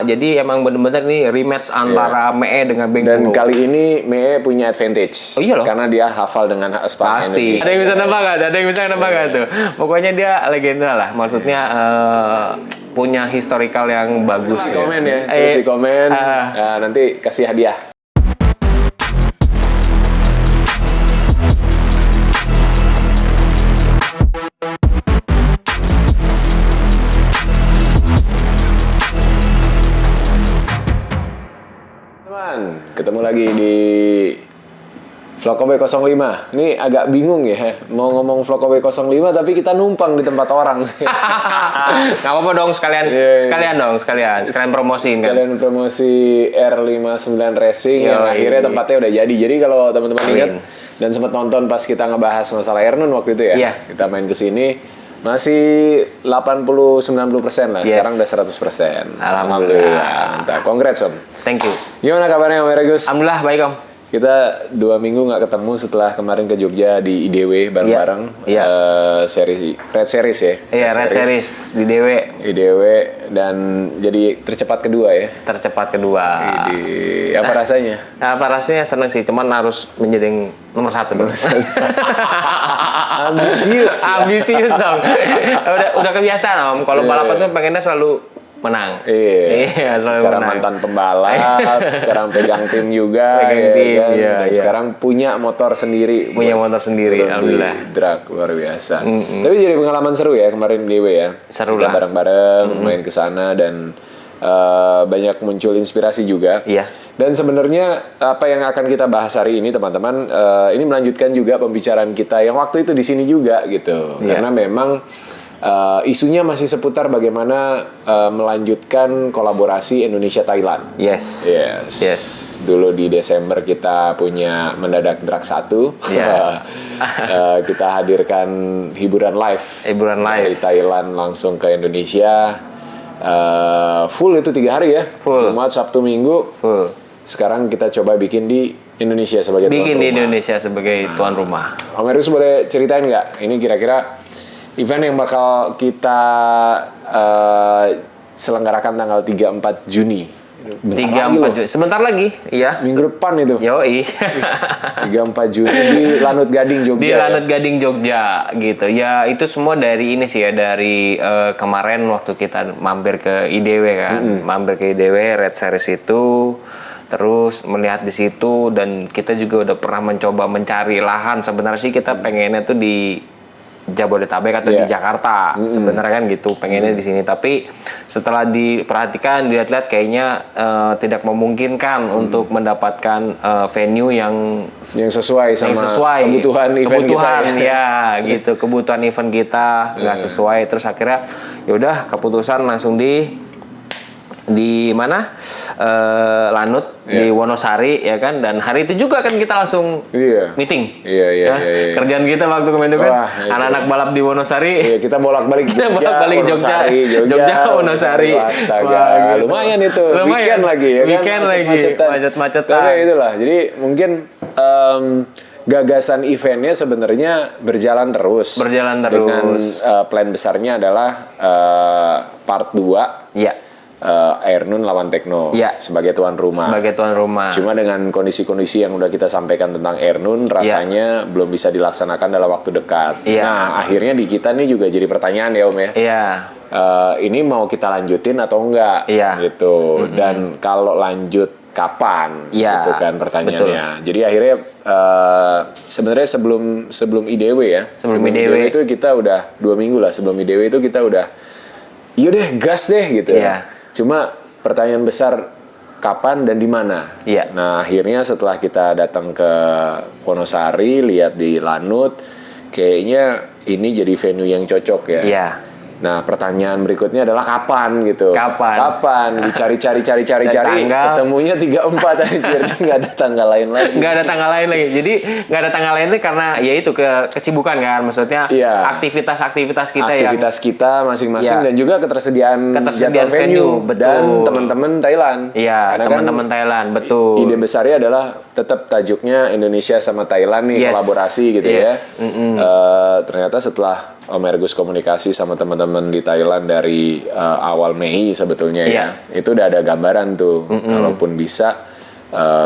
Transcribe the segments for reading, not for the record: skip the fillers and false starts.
Jadi emang bener-bener nih rematch antara Mee dengan Beng Dan Golo. kali ini Mee punya advantage. Oh, iya loh. Karena dia hafal dengan Spark Pasti. Energy. Ada yang bisa nebak nggak? Ada yang bisa nebak nggak tuh? Pokoknya dia legenda lah. Maksudnya punya historical yang bagus. Tulis di komen ya. Tulis di komen. Nanti kasih hadiah. Teman, ketemu lagi di Vlogkobe 05. Ini agak bingung ya, mau ngomong Vlogkobe 05 tapi kita numpang di tempat orang. Gak apa-apa dong, sekalian promosiin kan. Sekalian promosi R59 Racing yang akhirnya tempatnya udah jadi. Jadi kalau teman-teman ingat dan sempat nonton pas kita ngebahas masalah Ernun waktu itu ya, kita main ke sini masih 80-90% lah. Sekarang udah 100%. Alhamdulillah. Mantap. Congrats Om. Thank you. Gimana kabarnya Om Eragus? Alhamdulillah baik Om. Kita 2 minggu nggak ketemu setelah kemarin ke Jogja di IDW bareng-bareng. Seri Red Series ya. Iya, Red Series di IDW dan jadi tercepat kedua ya. Tercepat kedua. Apa rasanya? Apa rasanya seneng sih, cuman harus menjadi nomor 1 dong. Ambisius. Ambisius dong. udah kebiasaan Om. Kalau balapan tuh pengennya selalu menang. Iya, secara menang. Mantan pembalap, sekarang pegang tim juga, dan sekarang punya motor sendiri. Alhamdulillah. Drag luar biasa. Tapi jadi pengalaman seru ya kemarin di ya. Seru kita lah. bareng-bareng main ke sana dan banyak muncul inspirasi juga. Iya. Dan sebenarnya apa yang akan kita bahas hari ini teman-teman, ini melanjutkan juga pembicaraan kita yang waktu itu di sini juga gitu. Karena memang isunya masih seputar bagaimana melanjutkan kolaborasi Indonesia-Thailand. Yes. Dulu di Desember kita punya mendadak drag 1. Kita hadirkan hiburan live dari Thailand langsung ke Indonesia. Full itu 3 hari ya. Jumat, Sabtu, Minggu. Full. Sekarang kita coba bikin di Indonesia sebagai tuan rumah. Om Erus boleh ceritain nggak? Ini kira-kira event yang bakal kita selenggarakan tanggal 3-4 Juni. 3-4 Juni. Sebentar lagi, iya. Minggu depan itu. Yoi. 3-4 Juni di Lanut Gading, Jogja. Di Lanut Gading, Jogja gitu. Ya, itu semua dari ini sih ya, dari kemarin waktu kita mampir ke IDW kan. Mampir ke IDW Red Series itu. Terus melihat di situ dan kita juga udah pernah mencoba mencari lahan. Sebenarnya sih kita pengennya tuh di Jabodetabek atau di Jakarta sebenarnya kan gitu, pengennya di sini, tapi setelah diperhatikan dilihat-lihat kayaknya tidak memungkinkan untuk mendapatkan venue yang sesuai sama kebutuhan event kita gitu, kebutuhan event kita nggak sesuai. Terus akhirnya yaudah keputusan langsung di mana Lanut di Wonosari ya kan, dan hari itu juga kan kita langsung meeting. Kerjaan kita waktu kemarin itu kan anak-anak balap di Wonosari. Kita bolak-balik Jogja, Wonosari. Astaga, lumayan itu. Weekend lagi ya kan. Macet-macetan. Tapi itulah. Jadi mungkin gagasan eventnya sebenarnya berjalan terus. Dengan plan besarnya adalah part 2. Ernun lawan Tekno sebagai tuan rumah. Cuma dengan kondisi-kondisi yang udah kita sampaikan tentang Ernun, rasanya belum bisa dilaksanakan dalam waktu dekat. Nah, akhirnya di kita nih juga jadi pertanyaan ya Om ya. Ini mau kita lanjutin atau enggak? Gitu. Dan kalau lanjut kapan? Gitu kan pertanyaannya. Jadi akhirnya sebenarnya sebelum IDW ya. Sebelum IDW itu kita udah 2 minggu lah sebelum IDW itu kita udah iya deh, gas deh gitu. Cuma pertanyaan besar kapan dan di mana? Nah, akhirnya setelah kita datang ke Wonosari, lihat di Lanut, kayaknya ini jadi venue yang cocok ya. Nah, pertanyaan berikutnya adalah kapan gitu. Kapan? Dicari-cari, ketemunya 3-4 anjir. Nggak ada tanggal lain lagi. Jadi nggak ada tanggal lain itu karena ya itu kesibukan kan, maksudnya aktivitas kita kita masing-masing dan juga ketersediaan venue dan teman-teman Thailand. Teman-teman Thailand, betul. Ide besarnya adalah tetap tajuknya Indonesia sama Thailand nih kolaborasi gitu ya. Ternyata setelah Om Ergus komunikasi sama teman-teman teman-teman di Thailand dari awal Mei sebetulnya ya, itu udah ada gambaran tuh. Kalaupun bisa,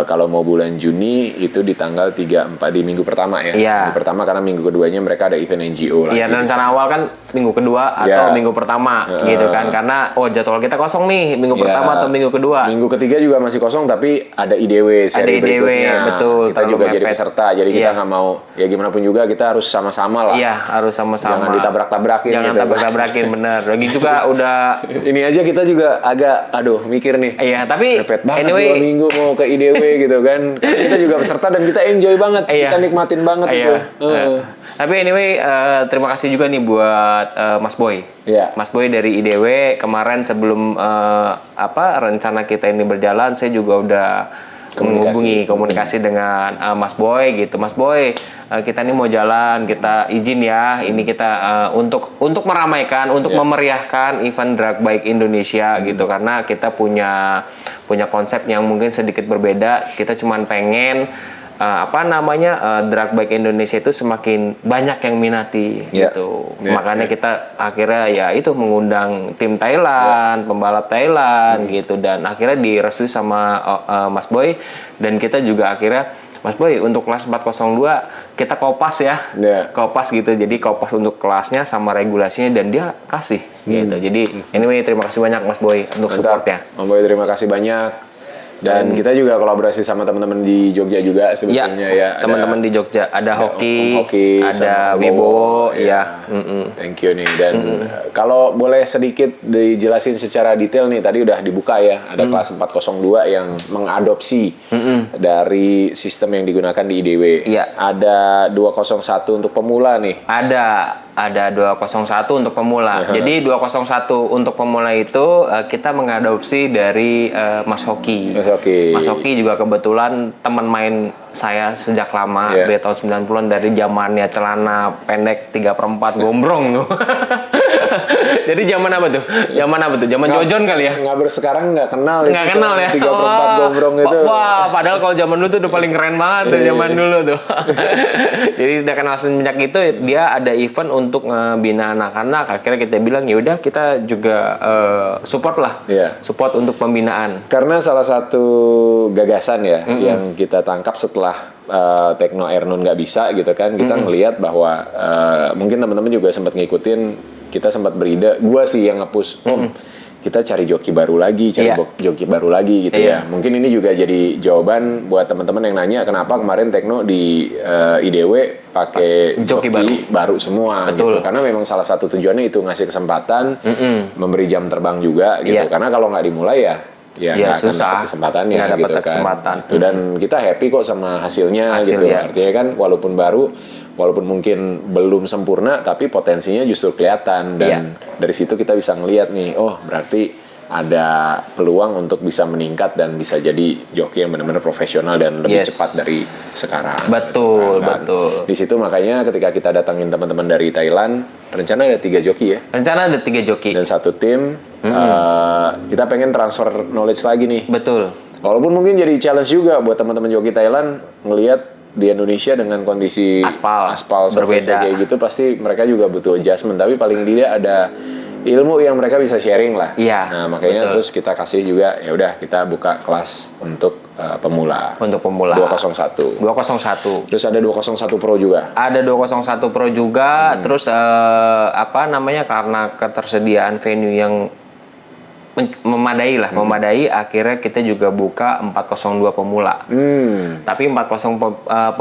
kalau mau bulan Juni itu di tanggal 3-4 di minggu pertama ya. Minggu pertama karena minggu keduanya mereka ada event NGO lagi. Iya, dan karena awal kan minggu kedua atau minggu pertama gitu kan. Karena jadwal kita kosong nih minggu pertama atau minggu kedua. Minggu ketiga juga masih kosong tapi ada IDW seri berikutnya. Betul. Kita juga jadi peserta. Jadi kita nggak mau ya gimana pun juga kita harus sama-sama lah. Iya, harus sama-sama. Jangan ditabrak-tabrakin. Jangan gitu. tabrak-tabrakin bener. Lagi juga udah ini aja kita juga agak mikir nih. Iya, tapi repet banget anyway, 2 minggu mau ke IDW gitu kan. Kita juga peserta dan kita enjoy banget. Kita nikmatin banget itu. Tapi anyway, terima kasih juga nih buat Mas Boy. Mas Boy dari IDW kemarin sebelum rencana kita ini berjalan, saya juga udah menghubungi komunikasi dengan Mas Boy gitu. Mas Boy, kita ini mau jalan, kita izin ya. Ini kita untuk meramaikan, untuk memeriahkan event Drag Bike Indonesia gitu. Karena kita punya konsep yang mungkin sedikit berbeda. Kita cuman pengen Drag Bike Indonesia itu semakin banyak yang minati gitu. Makanya kita akhirnya ya itu mengundang tim Thailand, pembalap Thailand gitu, dan akhirnya direstui sama Mas Boy, dan kita juga akhirnya Mas Boy untuk kelas 402 kita kopas ya. Kopas gitu. Jadi kopas untuk kelasnya sama regulasinya dan dia kasih gitu. Jadi anyway terima kasih banyak Mas Boy untuk supportnya. Mas Boy terima kasih banyak. Dan kita juga kolaborasi sama teman-teman di Jogja juga sebetulnya ya. Teman-teman di Jogja ada Hoki, ada Wibowo ya. Thank you nih. Dan kalau boleh sedikit dijelasin secara detail nih, tadi udah dibuka ya. Ada kelas 402 yang mengadopsi dari sistem yang digunakan di IDW. Ada 201 untuk pemula nih. Ada 201 untuk pemula. Jadi 201 untuk pemula itu kita mengadopsi dari Mas Hoki. Mas Hoki juga kebetulan teman main saya sejak lama dari tahun 90-an, dari zamannya celana pendek 3/4 gombrong tuh. Jadi zaman apa tuh? Zaman Jojon kali ya? Sekarang nggak kenal. Nggak kenal ya? 3/4 gombrong itu. Wah, padahal kalau zaman dulu tuh udah paling keren banget tuh zaman dulu tuh. Jadi udah kenal semenjak itu dia ada event untuk ngebina anak-anak. Akhirnya kita bilang ya udah kita juga support lah. Support untuk pembinaan. Karena salah satu gagasan ya yang kita tangkap setelah Tekno Ernun nggak bisa gitu kan, kita ngelihat bahwa mungkin teman-teman juga sempat ngikutin, kita sempat beride, gua sih yang nge-push, kita cari joki baru lagi, joki baru lagi gitu ya. Mungkin ini juga jadi jawaban buat teman-teman yang nanya kenapa kemarin Tekno di IDW pakai joki baru semua. Gitu. Karena memang salah satu tujuannya itu ngasih kesempatan, memberi jam terbang juga gitu. Karena kalau nggak dimulai ya nggak akan dapat kesempatannya gitu kan. Dan kita happy kok sama hasilnya gitu. Artinya kan walaupun baru, walaupun mungkin belum sempurna, tapi potensinya justru kelihatan. Dan dari situ kita bisa ngelihat nih, oh berarti ada peluang untuk bisa meningkat dan bisa jadi joki yang benar-benar profesional dan lebih cepat dari sekarang. Betul. Di situ makanya ketika kita datangin teman-teman dari Thailand, rencana ada 3 joki ya? Rencana ada 3 joki. Dan 1 tim, kita pengen transfer knowledge lagi nih. Betul. Walaupun mungkin jadi challenge juga buat teman-teman joki Thailand, ngelihat di Indonesia dengan kondisi aspal berbeda kayak gitu, pasti mereka juga butuh adjustment, tapi paling tidak ada ilmu yang mereka bisa sharing lah. Nah, makanya terus kita kasih juga, ya udah kita buka kelas untuk pemula. Untuk pemula. 201. Terus ada 201 Pro juga. Ada 201 Pro juga. Terus karena ketersediaan venue yang memadai, akhirnya kita juga buka 402 pemula. Tapi 402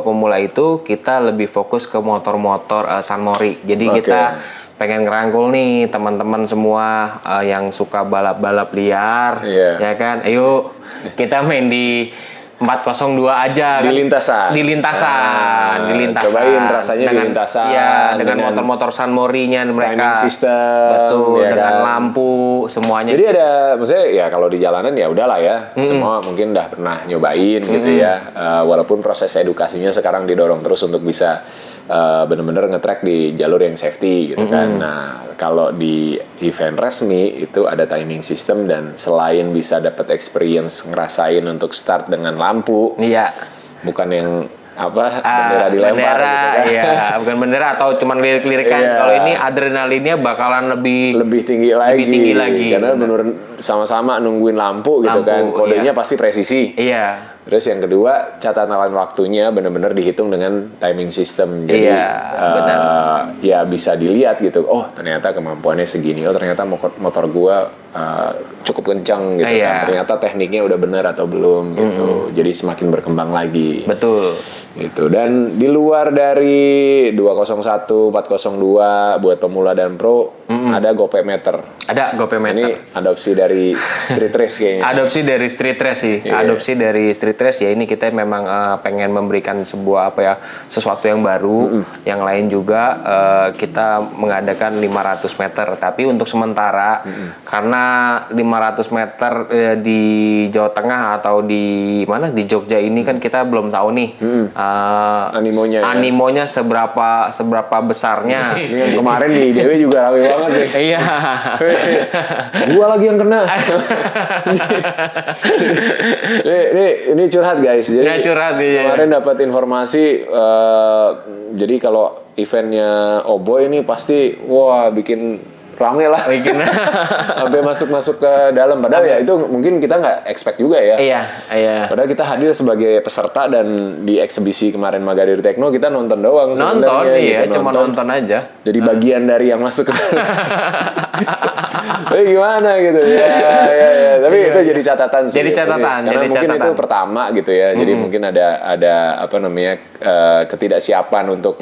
pemula itu kita lebih fokus ke motor-motor San Mori. Jadi kita pengen ngerangkul nih teman-teman semua yang suka balap-balap liar, ya kan? Ayo kita main di 402 aja di lintasan. Cobain rasanya di lintasan. Dengan motor-motor San Mori-nya mereka. Timing system. Betul, dengan lampu semuanya. Jadi maksudnya ya kalau di jalanan ya udahlah ya. Semua mungkin udah pernah nyobain gitu ya. Walaupun proses edukasinya sekarang didorong terus untuk bisa benar-benar nge-track di jalur yang safety gitu kan. Nah, kalau di event resmi itu ada timing system, dan selain bisa dapat experience ngerasain untuk start dengan lampu, bukan yang bendera dilempar bendera, gitu kan. Iya, bukan bendera atau cuman lirik-lirikan. Iya. Kalau ini adrenalinnya bakalan lebih tinggi lagi. Karena bener sama-sama nungguin lampu gitu kan. Kodenya pasti presisi. Iya. Terus yang kedua, catatan waktunya benar-benar dihitung dengan timing system. Jadi benar. Ya bisa dilihat gitu. Oh, ternyata kemampuannya segini. Oh, ternyata motor gua cukup kencang gitu kan. Ternyata tekniknya udah benar atau belum gitu. Jadi semakin berkembang lagi. Betul. Gitu. Dan di luar dari 201, 402 buat pemula dan pro, ada GoPayMeter. Ada GoPayMeter. Ini adopsi dari street race kayaknya. Adopsi dari street race sih. Adopsi dari street race ya, ini kita memang pengen memberikan sebuah sesuatu yang baru. Yang lain juga kita mengadakan 500 meter, tapi untuk sementara karena 500 meter di Jawa Tengah atau di mana di Jogja ini kan kita belum tahu nih animonya seberapa besarnya. Yang kemarin di IDW juga rame banget nih. Iya. Gua lagi yang kena. Ini curhat guys. Jadi kemarin dapat informasi. Jadi kalau eventnya Oboy ini pasti bikin rame lah. Sampai masuk ke dalam. Padahal ya itu mungkin kita nggak expect juga ya. Iya. Padahal kita hadir sebagai peserta dan di eksibisi kemarin Magadir Tekno kita nonton doang sebenarnya. Nonton, iya. Gitu, cuma nonton aja. Jadi bagian dari yang masuk ke dalam. Tapi gimana gitu ya. Tapi itu jadi catatan sih. Jadi catatan. Karena mungkin itu pertama gitu ya. Jadi mungkin ada ketidaksiapan untuk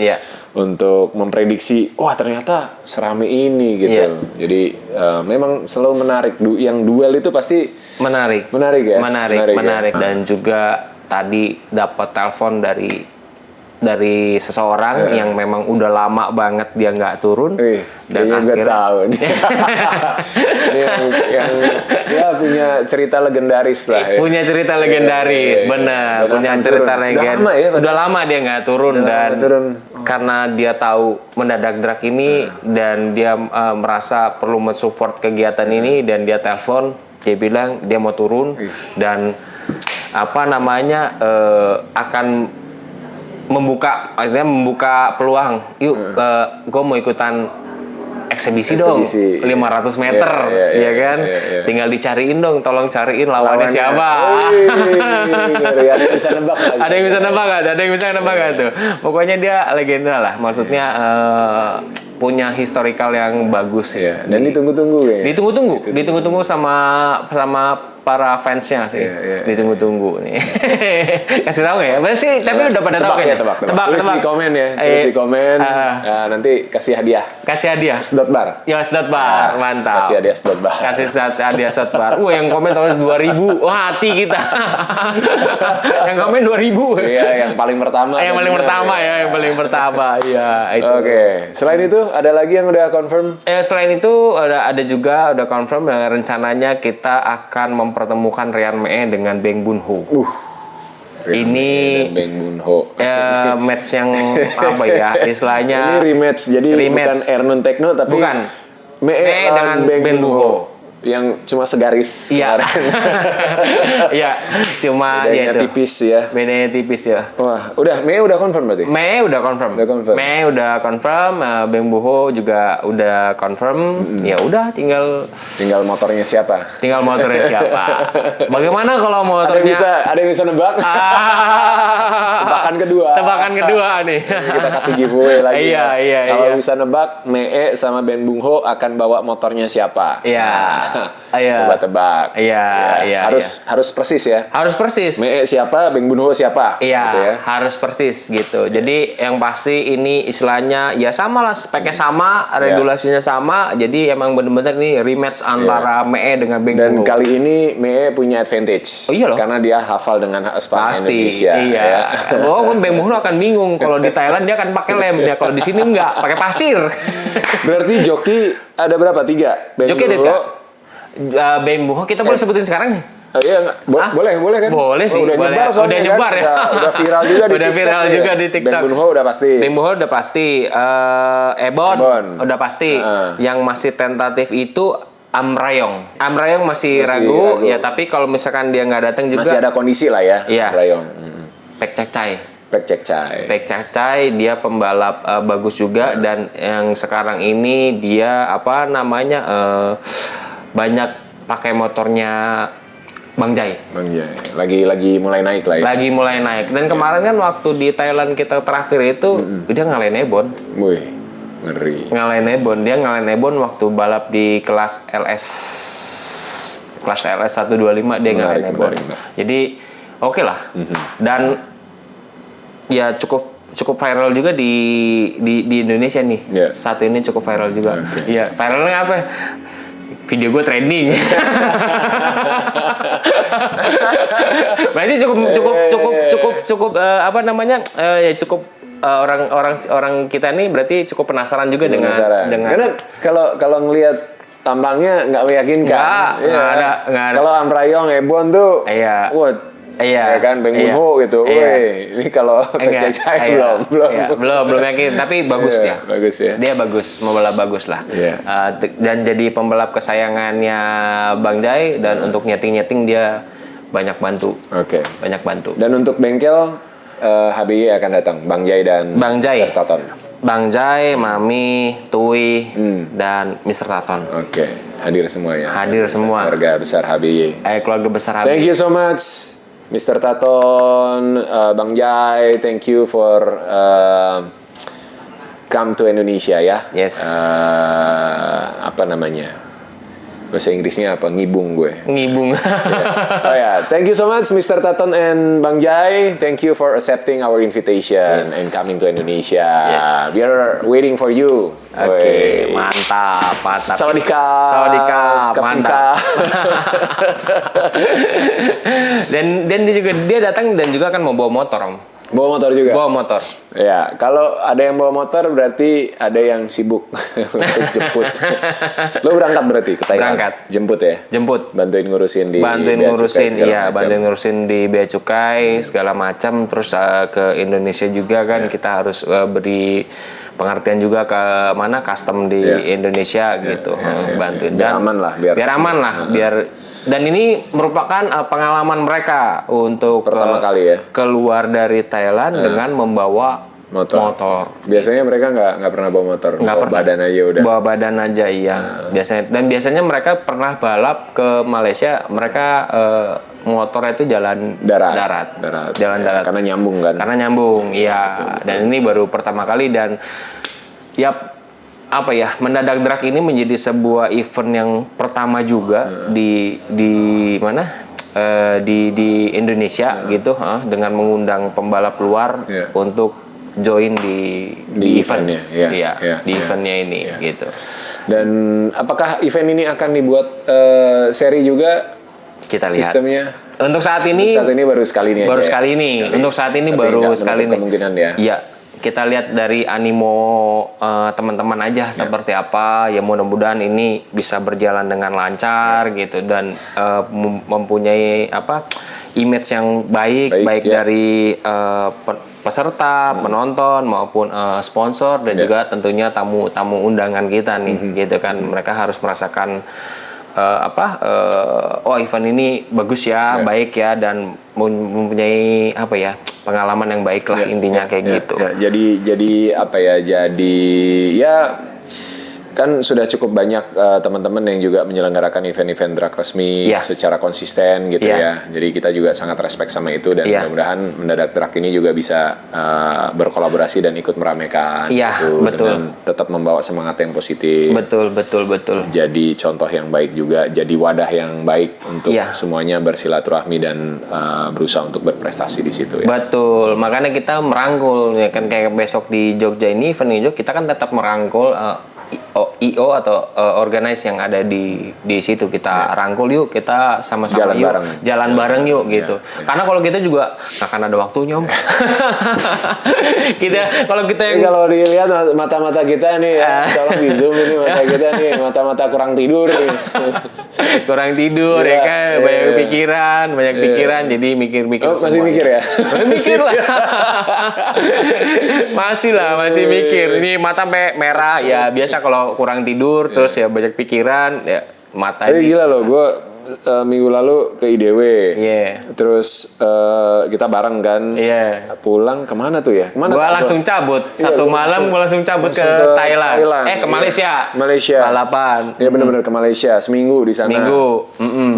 memprediksi. Wah ternyata serame ini gitu. Jadi memang selalu menarik. Yang duel itu pasti menarik ya. Menarik. Dan juga tadi dapat telepon dari seseorang yang memang udah lama banget dia nggak turun dan akhirnya tahu nih. yang dia punya cerita legendaris lah ya. Punya cerita legendaris, benar. Punya cerita legendaris. Udah lama dia nggak turun karena dia tahu mendadak drag ini dan dia merasa perlu mensupport kegiatan ini dan dia telepon, dia bilang dia mau turun dan akan membuka peluang. Yuk, gue mau ikutan eksibisi dong 500 meter, ya kan? Tinggal dicariin dong, tolong cariin lawannya siapa. Ada yang bisa nebak lagi. Ada yang bisa nebak gak tuh? Pokoknya dia legenda lah, maksudnya punya historical yang bagus ya. Dan ditunggu-tunggu ya. Ditunggu-tunggu sama para fansnya sih. Ditunggu-tunggu nih. Kasih tahu nggak ya? Pasti tapi udah pada tahu kan? Tebak. Tulis di komen ya. Tulis di komen. Nanti kasih hadiah. Sedot bar. Ya, sedot bar. Mantap. Kasih hadiah sedot bar. Sedot bar. Yang komen tahun 2000. Wah, hati kita. Yang komen 2000. Iya, yang paling pertama. Yang paling pertama. Iya, itu. Oke. Selain itu ada lagi yang udah confirm? Selain itu ada juga udah confirm rencananya kita akan mempertemukan Ryan Mee dengan Beng Bunho. Ini Beng Bunho. match yang istilahnya ini rematch. Jadi bukan Ernon Tekno tapi Mee dengan Beng Bunho. Yang cuma segaris kemarin. Iya, cuma bedanya tipis ya. Bedanya tipis ya. Wah, Mee udah confirm berarti? Mee udah confirm. Beng Bunho juga udah confirm. Ya udah tinggal motornya siapa? Bagaimana kalau motornya? Ada yang bisa nebak? Tebakan kedua nih. Kita kasih giveaway lagi. Iya. Kalau bisa nebak, Mee sama Beng Bunho akan bawa motornya siapa? Iya. Coba tebak. Iya. Harus persis ya. Harus persis. Mee siapa, Beng Bunho siapa? Iya. Gitu ya? Harus persis gitu. Jadi yang pasti ini istilahnya ya sama lah, speknya sama, regulasinya sama. Jadi emang bener-bener ini rematch antara Mee dengan Beng Bunho. Dan kali ini Mee punya advantage. Karena dia hafal dengan Spa Indonesia. Iya. Beng Bunho akan bingung kalau di Thailand dia akan pakai lem ya. Kalau di sini enggak, pakai pasir. Berarti joki ada berapa? 3. Joki ada Beng Bunho kita boleh sebutin sekarang nih? Iya, boleh kan? Boleh sih. Udah nyebar ya. Udah viral juga di TikTok. Beng Bunho udah pasti. Ebon udah pasti. Yang masih tentatif itu Amrayong masih ragu. Ya tapi kalau misalkan dia nggak datang juga masih ada kondisi lah ya. Iya. Amrayong. Pek Cak Cai. Pek Cekcai dia pembalap bagus juga dan yang sekarang ini dia banyak pakai motornya Bang Jai. Lagi mulai naik lah ya. Lagi mulai naik. Dan kemarin kan waktu di Thailand kita terakhir itu dia ngalahin Ebon. Wih, ngeri. Dia ngalahin Ebon waktu balap di kelas LS 125 dia ngalahin Ebon. Jadi oke lah. Dan ya cukup viral juga di Indonesia nih. Yeah. Satu ini cukup viral juga. Iya, viralnya apa? Video gue trending. Berarti cukup orang kita nih berarti cukup penasaran juga dengan karena kalau ngelihat tampangnya nggak meyakinkan. Nggak ada. Kalau Amprayong, Ebon tuh, iya kan, Beng Bunho gitu. Ini kalau Cecai belum yakin, tapi bagus dia. Bagus ya. Dia bagus, pembalap bagus lah. Dan jadi pembalap kesayangannya Bang Jai dan untuk nyeting dia banyak bantu. Banyak bantu. Dan untuk bengkel HBY akan datang, Bang Jai dan Mr. Taton. Bang Jai, Mami, Tui, dan Mr. Taton. Hadir semua ya. Hadir semua. Keluarga besar HBY. Keluarga besar HBY. Thank you so much, Mr. Taton, Bang Jai. Thank you for come to Indonesia ya. Yes. Apa namanya? Bahasa Inggrisnya apa? Ngibung gue. Ngibung. Thank you so much, Mr. Taton and Bang Jai. Thank you for accepting our invitation and coming to Indonesia. Yes. We are waiting for you. Mantap. Sawadika. Mantap. dan dia datang dan juga kan mau bawa motor, Om. Bawa motor juga? Bawa motor. Ya, kalau ada yang bawa motor berarti ada yang sibuk untuk jemput. Lo berangkat berarti ke Thailand? Berangkat. Jemput ya? Jemput. Bantuin ngurusin di Bea Cukai segala macam. Terus ke Indonesia juga kan kita harus beri pengertian juga ke mana custom di Indonesia gitu. Bantuin. Biar aman lah. Dan ini merupakan pengalaman mereka untuk pertama kali ya keluar dari Thailand dengan membawa motor. Biasanya mereka nggak pernah bawa motor. Badan aja udah. Bawa badan aja iya. Biasanya mereka pernah balap ke Malaysia. Mereka motornya itu jalan darat. Jalan darat. Karena nyambung kan. Iya. Betul. Dan ini baru pertama kali dan mendadak drag ini menjadi sebuah event yang pertama juga di mana di Indonesia gitu, dengan mengundang pembalap luar untuk join di eventnya, di eventnya ini gitu. Dan apakah event ini akan dibuat seri juga? Kita lihat sistemnya. Untuk saat ini baru sekali ini. Untuk saat ini baru sekali ini. Kemungkinan ya. Iya. Kita lihat dari animo teman-teman aja seperti apa. Ya mudah-mudahan ini bisa berjalan dengan lancar gitu dan mempunyai image yang baik dari peserta, penonton maupun sponsor dan juga tentunya tamu undangan kita nih gitu kan. Mereka harus merasakan event ini bagus ya, baik ya dan mempunyai pengalaman yang baik lah intinya kayak gitu. Jadi kan sudah cukup banyak teman-teman yang juga menyelenggarakan event-event drag resmi secara konsisten gitu ya. Jadi kita juga sangat respect sama itu dan mudah-mudahan mendadak drag ini juga bisa berkolaborasi dan ikut meramaikan gitu dengan tetap membawa semangat yang positif. Betul. Jadi contoh yang baik juga, jadi wadah yang baik untuk semuanya bersilaturahmi dan berusaha untuk berprestasi di situ ya. Betul. Makanya kita merangkul ya kan kayak besok di Jogja ini event Jogja kita kan tetap merangkul IO atau organize yang ada di situ kita rangkul yuk, kita sama-sama jalan bareng yuk gitu. Karena kalau kita juga nggak akan ada waktunya Om. Kalau dilihat mata-mata kita nih tolong di zoom ini mata kita nih mata-mata kurang tidur nih. Kurang tidur ya kan, banyak pikiran jadi mikir-mikir. Masih mikir ya? Mikir lah. masih mikir. Ini mata sampai merah ya biasa kalau kurang tidur terus ya banyak pikiran ya mata. Gila loh, gue minggu lalu ke IDW. Iya. Terus kita bareng kan. Iya. Pulang kemana tuh ya? Gua langsung cabut. Satu malam gua langsung cabut ke Thailand. Ke Malaysia. Balapan. Iya benar-benar ke Malaysia. Seminggu di sana. Seminggu.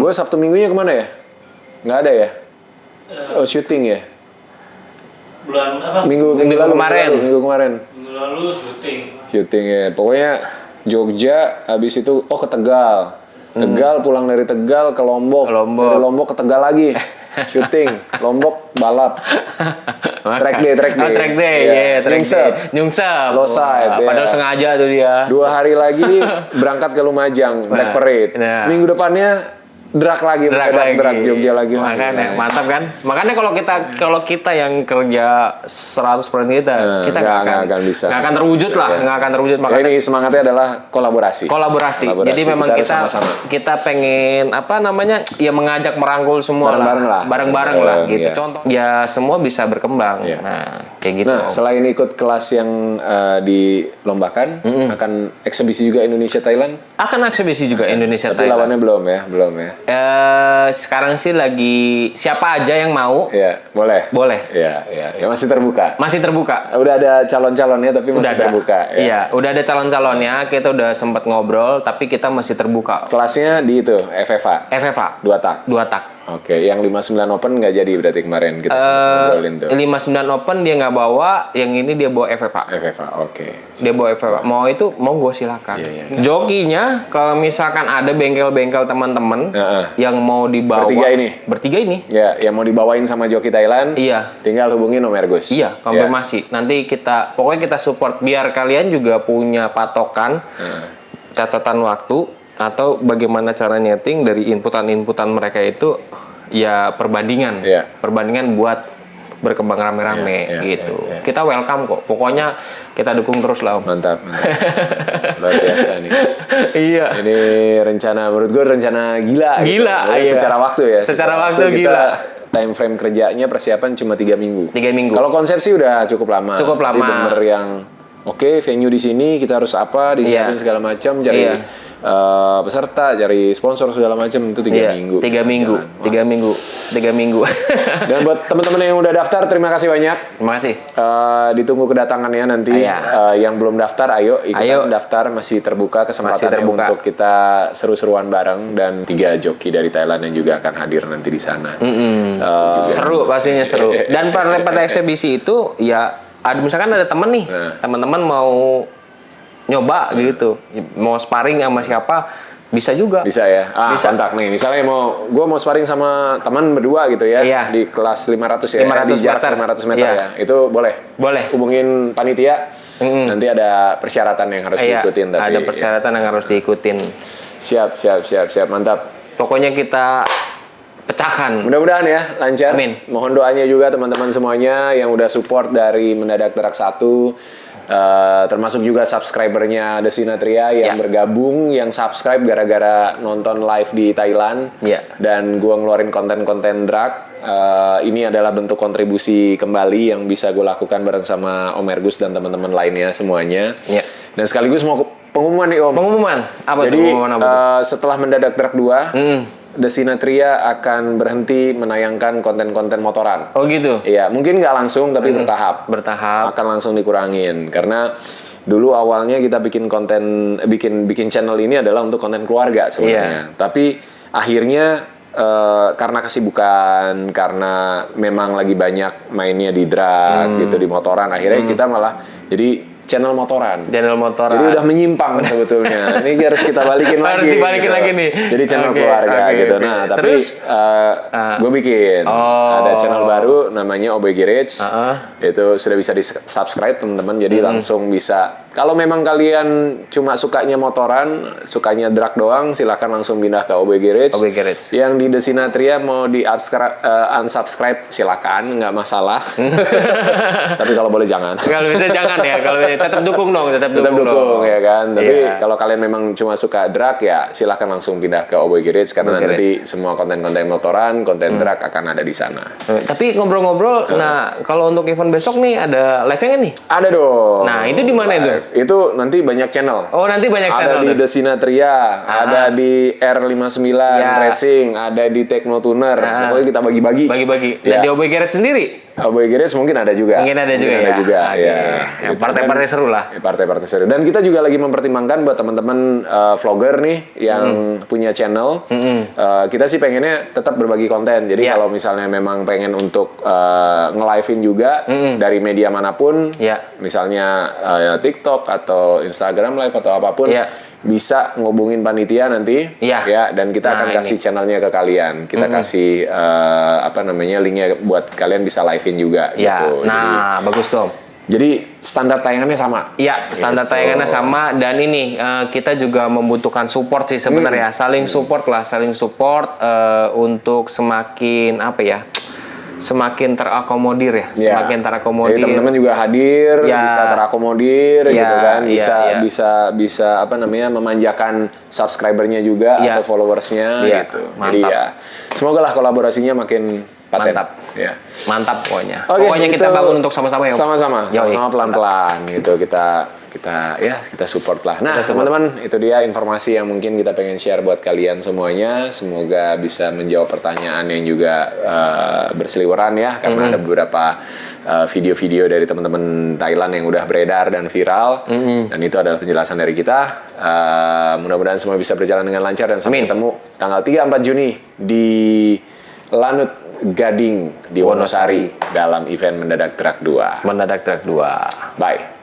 Gua Sabtu Minggunya kemana ya? Nggak ada ya? Syuting ya? Bulan apa? Minggu kemarin. Minggu kemarin. Minggu lalu Syuting ya. Pokoknya Jogja, habis itu ke Tegal. Tegal, pulang dari Tegal ke Lombok. Dari Lombok ke Tegal lagi. Syuting, Lombok balap. Track day. Nyungsep. Low side. Padahal sengaja tuh dia. 2 hari lagi berangkat ke Lumajang, Black Parade. Minggu depannya drag lagi, Jogja lagi. Makanya mantap kan? Makanya kalau kita yang kerja 100% kita nggak akan bisa. Nggak akan terwujud lah, nggak akan terwujud. Makanya ini semangatnya adalah kolaborasi. Jadi memang kita pengen ya mengajak merangkul semua bareng-bareng lah gitu. Contoh ya semua bisa berkembang. Nah, kayak gitu. Nah, selain ikut kelas yang dilombakan, akan eksebisi juga Indonesia Thailand? Akan eksebisi juga Indonesia Thailand. Tapi lawannya belum ya. Sekarang sih lagi siapa aja yang mau? Ya, boleh. Ya, masih terbuka. Udah ada calon-calonnya tapi masih terbuka. Iya, udah ada calon-calonnya. Kita udah sempat ngobrol, tapi kita masih terbuka. Kelasnya di itu FFA. 2 tak. Oke, yang 59 Open nggak jadi berarti kemarin kita ngobrolin tuh. 59 Open dia nggak bawa, yang ini dia bawa FFA. Oke. Dia bawa FFA. Mau gue silakan. Iya. Jokinya kalau misalkan ada bengkel-bengkel teman-teman yang mau dibawa. Bertiga ini. Ya, yang mau dibawain sama joki Thailand. Iya. Tinggal hubungin Om Ergus. Iya, konfirmasi. Nanti pokoknya kita support biar kalian juga punya patokan catatan waktu. Atau bagaimana cara nyeting dari inputan mereka itu ya perbandingan buat berkembang rame-rame gitu. Kita welcome kok. Pokoknya kita dukung terus lah Om. Mantap. Luar biasa nih. Iya. Ini menurut gue rencana gila. Gila. Gitu. Secara waktu ya. Secara waktu gila. Time frame kerjanya persiapan cuma 3 minggu. 3 minggu. Kalau konsepsi udah cukup lama. Jadi bener yang venue di sini kita harus disiapin segala macam, cari peserta, cari sponsor segala macam itu 3 minggu. 3 minggu. Dan buat teman-teman yang udah daftar, terima kasih banyak. Terima kasih. Ditunggu kedatangannya nanti. Yang belum daftar, ayo ikutan daftar, masih terbuka kesempatannya untuk kita seru-seruan bareng, dan 3 joki dari Thailand yang juga akan hadir nanti di sana. Seru, pastinya seru. Dan pada eksebisi itu misalkan ada teman-teman mau nyoba gitu, mau sparring sama siapa, bisa juga. Bisa ya. Kontak nih. Misalnya gue mau sparring sama teman berdua gitu ya. Di kelas 500 ya. 500 meter ya. Itu boleh. Hubungin panitia. Nanti ada persyaratan yang harus diikutin. Ada persyaratan yang harus diikutin. Siap. Mantap. Pokoknya kita pecahkan. Mudah-mudahan ya lancar. Amin. Mohon doanya juga teman-teman semuanya yang udah support dari Mendadak Drag 1. Termasuk juga subscribernya Desinatria yang bergabung, yang subscribe gara-gara nonton live di Thailand. Dan gua ngeluarin konten-konten drag. Ini adalah bentuk kontribusi kembali yang bisa gue lakukan bareng sama Om Ergus dan teman-teman lainnya semuanya. Dan sekaligus mau pengumuman nih Om. Pengumuman? Jadi setelah Mendadak Drag 2 Desinatria akan berhenti menayangkan konten-konten motoran. Oh gitu? Iya, mungkin nggak langsung tapi bertahap. Akan langsung dikurangin karena dulu awalnya kita bikin channel ini adalah untuk konten keluarga sebenarnya. Tapi akhirnya karena kesibukan, karena memang lagi banyak mainnya di drag gitu, di motoran, akhirnya kita malah jadi channel motoran. Jadi udah menyimpang sebetulnya. Ini harus kita balikin lagi. Harus dibalikin lagi nih. Jadi channel keluarga gitu. Nah, tapi gue bikin ada channel baru namanya OBG Rich. Itu sudah bisa di-subscribe teman-teman. Jadi langsung bisa. Kalau memang kalian cuma sukanya motoran, sukanya drag doang, silakan langsung pindah ke OBG Rich. Yang di Desinatria mau unsubscribe silakan, nggak masalah. Tapi kalau boleh jangan. Kalau bisa jangan ya. Kalau tetap dukung dong, tetap dukung ya kan. Tapi kalau kalian memang cuma suka drag ya silahkan langsung pindah ke Oboy Garage karena nanti semua konten-konten motoran, konten drag akan ada di sana. Tapi ngobrol-ngobrol, nah kalau untuk event besok nih ada live-nya nih? Ada dong. Nah itu di mana itu? Itu nanti banyak channel. Oh nanti banyak channel. Ada di Desinatria, ada di R59 Racing, ada di Techno Tuner. Pokoknya kita bagi-bagi. Dan di Oboy Garage sendiri? Oboy Garage mungkin ada juga. Mungkin ada juga. Ya. Partai-partai seru lah. Partai-partai seru. Dan kita juga lagi mempertimbangkan buat teman-teman vlogger nih yang punya channel. Kita sih pengennya tetap berbagi konten. Jadi kalau misalnya memang pengen untuk nge-live-in juga dari media manapun, misalnya TikTok atau Instagram live atau apapun, bisa ngobongin panitia nanti, ya, dan kita akan kasih channelnya ke kalian. Kita kasih linknya buat kalian bisa live-in juga. Gitu. Nah, bagus dong. Jadi standar tayangannya sama. Iya, standar tayangannya sama dan ini kita juga membutuhkan support sih sebenarnya, saling support untuk semakin terakomodir ya, semakin terakomodir. Jadi teman-teman juga hadir, bisa terakomodir gitu kan, bisa memanjakan subscribernya juga atau followersnya gitu. Jadi semoga lah kolaborasinya makin paten. Mantap pokoknya. Pokoknya kita bangun untuk sama-sama ya. Sama-sama pelan-pelan gitu kita support lah. Nah teman-teman itu dia informasi yang mungkin kita pengen share buat kalian semuanya. Semoga bisa menjawab pertanyaan yang juga berseliweran ya, karena ada beberapa video-video dari teman-teman Thailand yang udah beredar dan viral, dan itu adalah penjelasan dari kita. Mudah-mudahan semua bisa berjalan dengan lancar dan sampai ketemu tanggal 3-4 Juni di Lanut Gading di Wonosari dalam event Mendadak Drag 2. Bye.